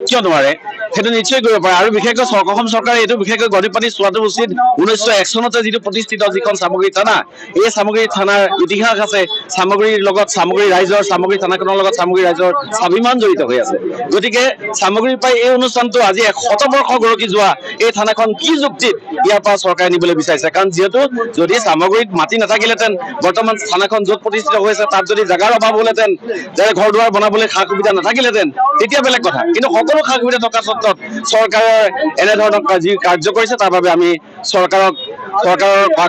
কিয় নোৱাৰে সেইটো নিশ্চয় কৰিব পাৰে আৰু বিশেষকৈ অসম চৰকাৰে এইটো বিশেষকৈ গঢ়ি পাতি চোৱাটো উচিত 1901 চনতে যিটো প্ৰতিষ্ঠিত যিখন সামগ্ৰী থানা এই সামগ্ৰী থানাৰ ইতিহাস আছে সামগ্ৰীৰ লগত সামগ্ৰী ৰাইজৰ সামগ্ৰী থানাখনৰ লগত সামগ্ৰী ৰাইজৰ স্বাভিমান জড়িত হৈ আছে গতিকে সামগ্ৰীৰ পাই এই অনুষ্ঠানটো আজি 100 বৰ্ষ গৰকি যোৱা এই থানাখন কি যুক্তিত ইয়াৰ পৰা চৰকাৰে নিবলৈ বিচাৰিছে কাৰণ যেহেতু যদি সামগ্ৰীত মাটি নাথাকিলেতেন বৰ্তমান থানাখন য'ত প্ৰতিষ্ঠিত হৈ আছে তাত যদি জাগাৰ অভাৱ হ'লেতেন যে ঘৰ দুৱাৰ বনাবলৈ সা সুবিধা নাথাকিলেতেন তেতিয়া বেলেগ কথা কিন্তু সকলো সা সুবিধা থকা সত্ত্বেও চৰকাৰে এনেধৰণৰ যি কাৰ্য কৰিছে তাৰ বাবে আমি চৰকাৰৰ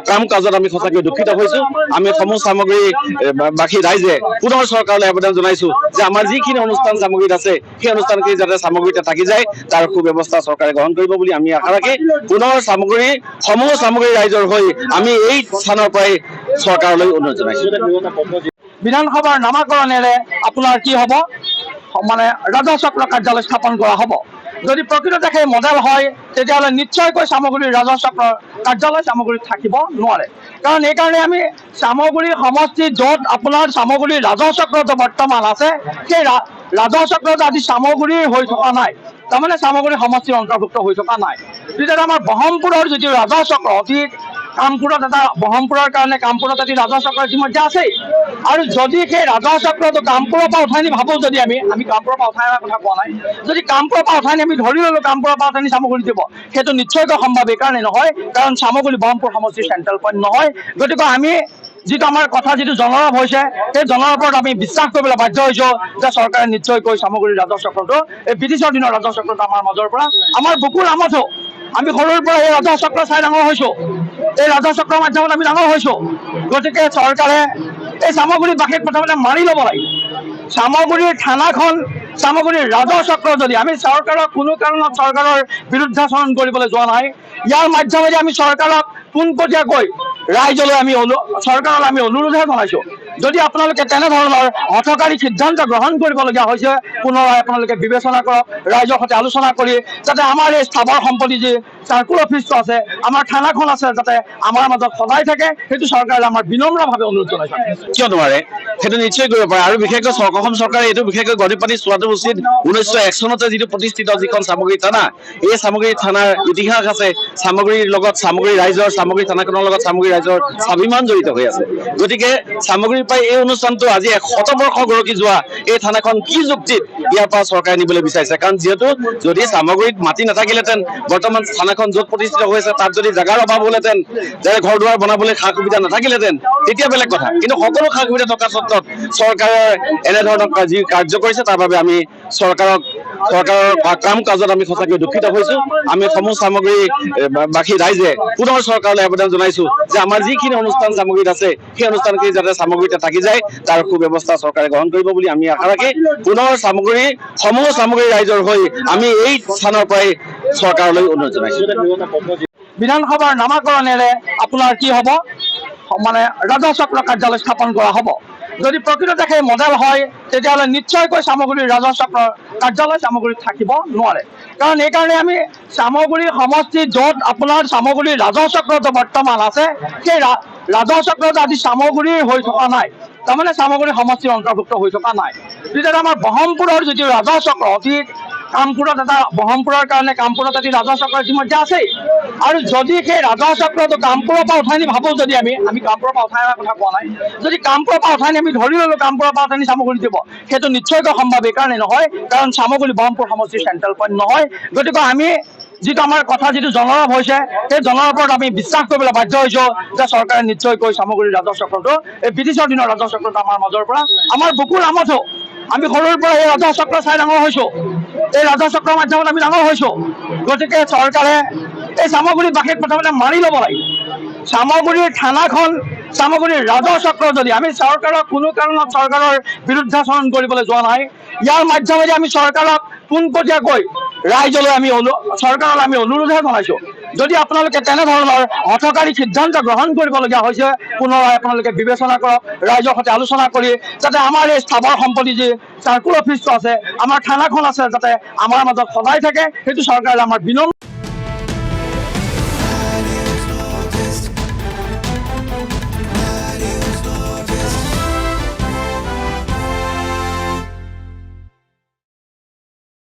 কাম কাজত আমি সঁচাকৈ দুখিত হৈছো আমি সমূহ সামগ্ৰীবাসী ৰাইজে পুনৰ চৰকাৰলৈ আবেদন জনাইছো যে আমাৰ যিখিনি অনুষ্ঠান সামগ্ৰীত আছে সেই অনুষ্ঠানখিনি যাতে সামগ্ৰীতে থাকি যায় তাৰ সুব্যৱস্থা চৰকাৰে গ্ৰহণ কৰিব বুলি আমি আশা ৰাখি পুনৰ সমূহ সামগ্ৰী ৰাইজৰ হৈ আমি এই স্থানৰ পৰাই চৰকাৰলৈ অনুৰোধ জনাইছো বিধানসভাৰ নামাকৰণেৰে আপোনাৰ কি হ'ব মানে ৰাজহ চক্ৰ কাৰ্যালয় স্থাপন কৰা হ'ব যদি প্ৰকৃততে সেই মডেল হয় তেতিয়াহ'লে নিশ্চয়কৈ সামগ্ৰীৰ ৰাজহ চক্ৰ কাৰ্যালয় সামগ্ৰীত থাকিব নোৱাৰে কাৰণ এইকাৰণে আমি সামগ্ৰী সমষ্টি য'ত আপোনাৰ সামগ্ৰীৰ ৰাজহ চক্ৰটো বৰ্তমান আছে সেই ৰাজহ চক্ৰটো আজি সামগ্ৰীৰ হৈ থকা নাই তাৰমানে সামগ্ৰী সমষ্টিৰ অন্তৰ্ভুক্ত হৈ থকা নাই তেতিয়া আমাৰ ব্ৰহ্মপুৰৰ যিটো ৰাজহ চক্ৰ অতি কামপুৰত এটা ব্ৰহ্মপুৰৰ কাৰণে কামপুৰত এটি ৰাজহ চক্ৰ ইতিমধ্যে আছেই আৰু যদি সেই ৰাজহ চক্ৰটো কামপুৰৰ পৰা উঠাই নি ভাবোঁ যদি আমি কামপুৰৰ পৰা উঠাই অনাৰ কথা কোৱা নাই যদি কামপুৰৰ পৰা উঠাই নি আমি ধৰি ল'লোঁ কামপুৰৰ পৰা উঠাই নি সামগ্ৰী দিব সেইটো নিশ্চয়কৈ সম্ভৱ এইকাৰণে নহয় কাৰণ সামগ্ৰী ব্ৰহ্মপুৰ সমষ্টিৰ চেণ্ট্ৰেল পইণ্ট নহয় গতিকে আমি যিটো আমাৰ কথা যিটো জনলাভ হৈছে সেই জনলাভত আমি বিশ্বাস কৰিবলৈ বাধ্য হৈছোঁ যে চৰকাৰে নিশ্চয়কৈ সামগ্ৰীৰ ৰাজহ চক্ৰটো এই ব্ৰিটিছৰ দিনৰ ৰাজহ চক্ৰটো আমাৰ মাজৰ পৰা আমাৰ বুকুৰ আমঠো আমি সৰুৰ পৰা এই ৰাজহ চক্ৰ চাই ডাঙৰ হৈছোঁ এই ৰাজহ চক্ৰৰ মাধ্যমত আমি ডাঙৰ হৈছোঁ গতিকে চৰকাৰে এই সামগ্ৰীবাসীক প্ৰথমতে মাৰি ল'ব লাগে সামগ্ৰীৰ থানাখন সামগ্ৰীৰ ৰাজহ চক্ৰ যদি আমি চৰকাৰক কোনো কাৰণত চৰকাৰৰ বিৰুদ্ধাচৰণ কৰিবলৈ যোৱা নাই ইয়াৰ মাধ্যমেদি আমি চৰকাৰক পোনপটীয়াকৈ ৰাইজলৈ চৰকাৰলৈ আমি অনুৰোধহে জনাইছোঁ যদি আপোনালোকে তেনেধৰণৰ হঠকাৰী সিদ্ধান্ত গ্ৰহণ কৰিবলগীয়া হৈছে পুনৰাই আপোনালোকে বিবেচনা কৰক ৰাইজৰ সৈতে আলোচনা কৰি যাতে আমাৰ এই স্থাৱৰ সম্পত্তি যি চাৰ্কুল অফিচটো আছে আমাৰ থানাখন আছে যাতে আমাৰ মাজত সদায় থাকে সেইটো চৰকাৰে আমাৰ বিনম্ৰভাৱে অনুৰোধ জনাইছোঁ কিয় নোৱাৰে সেইটো নিশ্চয় কৰিব পাৰে আৰু বিশেষকৈ অসম চৰকাৰে এইটো বিশেষকৈ গঢ়ি পাতি চোৱাটো উচিত 1901 চনতে যিটো প্ৰতিষ্ঠিত যিখন সামগ্ৰী থানা এই সামগ্ৰী থানাৰ ইতিহাস আছে সামগ্ৰীৰ লগত সামগ্ৰী ৰাইজৰ সামগ্ৰী থানাখনৰ লগত সামগ্ৰী ৰাইজৰ স্বাভিমান জড়িত হৈ আছে গতিকে সামগ্ৰীৰ পাই এই অনুষ্ঠানটো আজি 100 বৰ্ষ গৰকি যোৱা এই থানাখন কি যুক্তিত ইয়াৰ পৰা চৰকাৰে নিবলৈ বিচাৰিছে কাৰণ যেহেতু যদি সামগ্ৰীত মাটি নাথাকিলেতেন বৰ্তমান থানাখন য'ত প্ৰতিষ্ঠিত হৈ আছে তাত যদি জাগাৰ অভাৱ হ'লেতেন যে ঘৰ দুৱাৰ বনাবলৈ সা সুবিধা নাথাকিলেতেন তেতিয়া বেলেগ কথা কিন্তু সকলো সা সুবিধা থকা সত্ত্বেও চৰকাৰে এনেধৰণৰ যি কাৰ্য কৰিছে তাৰ বাবে আমি চৰকাৰৰ কাম কাজত আমি সঁচাকৈ দুখিত হৈছো আমি সমূহ সামগ্ৰীবাসী ৰাইজে পুনৰ চৰকাৰলৈ আবেদন জনাইছো যে আমাৰ যিখিনি অনুষ্ঠান সামগ্ৰীত আছে সেই অনুষ্ঠানখিনি যাতে সামগ্ৰীতে থাকি যায় তাৰ সুব্যৱস্থা চৰকাৰে গ্ৰহণ কৰিব বুলি আমি আশা ৰাখি পুনৰ সমূহ সামগ্ৰী ৰাইজৰ হৈ আমি এই স্থানৰ পৰাই চৰকাৰলৈ অনুৰোধ জনাইছো বিধানসভাৰ নামাকৰণেৰে আপোনাৰ কি হ'ব মানে ৰাজহ চক্ৰ কাৰ্যালয় স্থাপন কৰা হ'ব যদি প্ৰকৃততে সেই মডেল হয় তেতিয়াহ'লে নিশ্চয়কৈ সামগ্ৰীৰ ৰাজহ চক্ৰ কাৰ্যালয় সামগ্ৰীত থাকিব নোৱাৰে কাৰণ এইকাৰণে আমি সামগ্ৰী সমষ্টি য'ত আপোনাৰ সামগ্ৰীৰ ৰাজহ চক্ৰটো বৰ্তমান আছে সেই ৰাজহ চক্ৰটো আজি সামগ্ৰীৰ হৈ থকা নাই তাৰমানে সামগ্ৰী সমষ্টিৰ অন্তৰ্ভুক্ত হৈ থকা নাই তেতিয়া আমাৰ ব্ৰহ্মপুৰৰ যিটো ৰাজহ চক্ৰ অতি কামপুৰত এটা ব্ৰহ্মপুৰৰ কাৰণে কামপুৰত এটি ৰাজহ চক্ৰ ইতিমধ্যে আছেই আৰু যদি সেই ৰাজহ চক্ৰটো কামপুৰৰ পৰা উঠাই নি ভাবোঁ যদি আমি কামপুৰৰ পৰা উঠাই অনাৰ কথা কোৱা নাই যদি কামপুৰৰ পৰা উঠাই নি আমি ধৰি ল'লোঁ কামপুৰৰ পৰা উঠাই নি সামগ্ৰী দিব সেইটো নিশ্চয়কৈ সম্ভৱ এইকাৰণে নহয় কাৰণ সামগ্ৰী ব্ৰহ্মপুৰ সমষ্টিৰ চেণ্ট্ৰেল পইণ্ট নহয় গতিকে আমি যিটো আমাৰ কথা যিটো জনলাভ হৈছে সেই জনলাভত আমি বিশ্বাস কৰিবলৈ বাধ্য হৈছোঁ যে চৰকাৰে নিশ্চয়কৈ সামগ্ৰীৰ ৰাজহ চক্ৰটো এই ব্ৰিটিছৰ দিনৰ ৰাজহ চক্ৰটো আমাৰ মাজৰ পৰা আমাৰ বুকুৰ আমঠো আমি সৰুৰ পৰা এই ৰাজহ চক্ৰ চাই ডাঙৰ হৈছোঁ এই ৰাজহ চক্ৰৰ মাধ্যমত আমি ডাঙৰ হৈছোঁ গতিকে চৰকাৰে এই সামগ্ৰীবাসীক প্ৰথমতে মাৰি ল'ব লাগে সামগ্ৰীৰ থানাখন সামগ্ৰীৰ ৰাজহ চক্ৰ যদি আমি চৰকাৰক কোনো কাৰণত চৰকাৰৰ বিৰুদ্ধাচৰণ কৰিবলৈ যোৱা নাই ইয়াৰ মাধ্যমেদি আমি চৰকাৰক পোনপটীয়াকৈ ৰাইজলৈ চৰকাৰলৈ আমি অনুৰোধহে জনাইছোঁ যদি আপোনালোকে তেনেধৰণৰ হঠকাৰী সিদ্ধান্ত গ্ৰহণ কৰিবলগীয়া হৈছে পুনৰাই আপোনালোকে বিবেচনা কৰক ৰাইজৰ সৈতে আলোচনা কৰি যাতে আমাৰ এই স্থাৱৰ সম্পত্তি যি চাৰ্কুল অফিচটো আছে আমাৰ থানাখন আছে যাতে আমাৰ মাজত সদায় থাকে সেইটো চৰকাৰে আমাৰ বিনম্ৰ